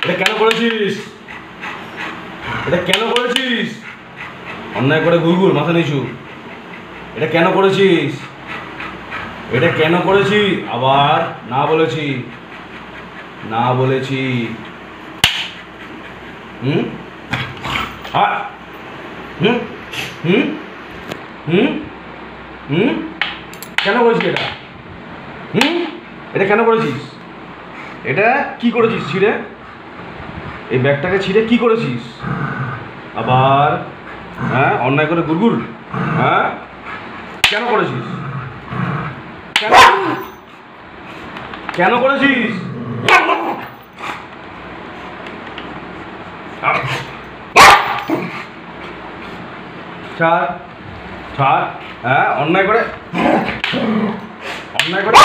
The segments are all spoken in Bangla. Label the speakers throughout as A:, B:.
A: এটা কেন করেছিস? এটা কেন করেছিস? অন্যায় করে ঘুরঘুর মাথা নিচু। এটা কেন করেছিস? এটা কেন করেছি? আবার না বলেছি, না বলেছি। হুম হুম হুম হুম হুম কেন করেছিস এটা? এটা কেন করেছিস? এটা কি করেছিস ছিঁড়ে? এই ব্যাগটাকে ছিঁড়ে কি করেছিস? আবার হ্যাঁ অন্যায় করে গুড়গুড়। হ্যাঁ কেন করেছিস? কেন কেন করেছিস? ছাড় ছাড়। হ্যাঁ অন্যায় করে অন্যায় করে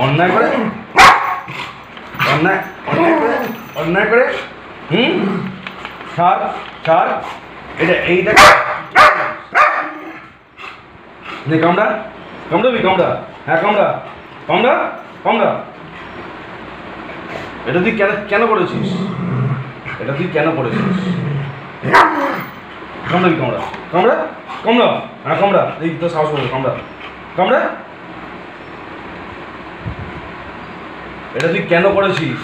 A: অন্যায় করে অন্যায় অন্যায় করে অন্যায় করে ছাড় ছাড়। এটা এইটা কামড়া কামড়াবি কামড়া। হ্যাঁ কামড়া কামড়া কামড়া। এটা তুই কেন কেন করেছিস? এটা তুই কেন করেছিস? কামড়াবি কামড়া কামড়া কামড়া। হ্যাঁ কামড়া। এই তো সাহস করবো কামড়া কামড়া। এটা তুই কেন করেছিস?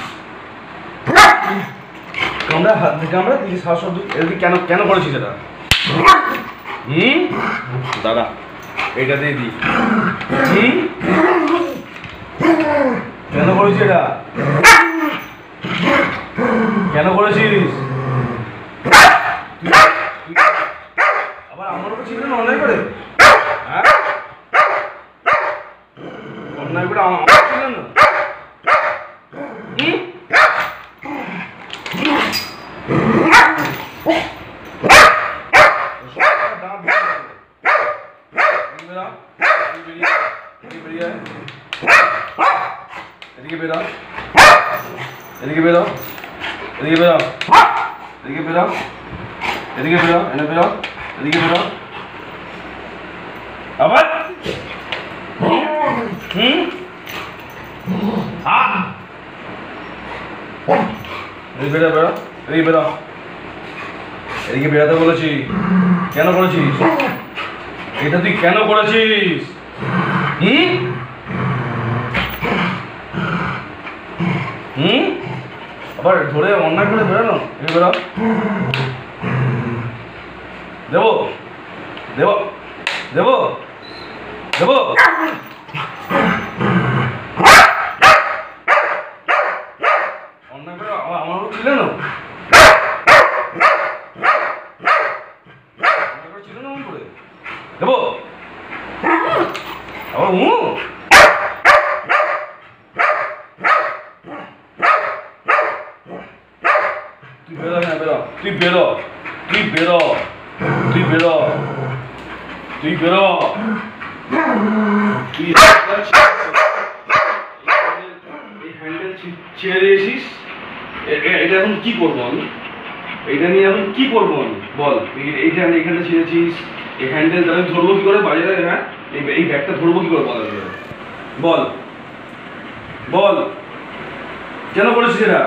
A: কামড়া হাত থেকে কামড়া। তুই সাহস করবি। এটা তুই কেন কেন করেছিস? এটা দাদা এইটা দিয়ে দি। কেন করেছিস এটা? কেন করেছিস? আবার আমার উপর ছিল না অন্যায় করে? হ্যাঁ অন্যায় করে আমার ছিল না? এদিকে বেরো এদিকে বেরো এদিকে বেরো এদিকে বেরো এদিকে বেরো এনে বেরো এদিকে বেরো। আবার এদিকে বেরো বেরো এদিকে বেরো এদিকে বেরোতে বলেছি। কেন করেছিস? এটা তুই কেন করেছিস? আবার ধরে অন্যায় করে বেরোনো। বেরো দেবো দেবো দেবো দেবো। অন্যায় করে আমার ছিল না ছিল না করে দেবো আবার তুই বেরো। হ্যাঁ বেরো তুই বেরো তুই বেরো তুই বেরো তুই বেরো তুই হ্যান্ডেল ছেড়ে দিয়েছিস। এটা এখন কি করবো আমি? এইটা নিয়ে এখন কি করবো আমি বল? এইটা এইখানটা ছেড়েছিস। এই হ্যান্ডেল আমি ধরবো কি করে বাজারে? হ্যাঁ এই ব্যাগটা ধরবো কি করে বাজারে? বল বল কেন করেছিস এটা?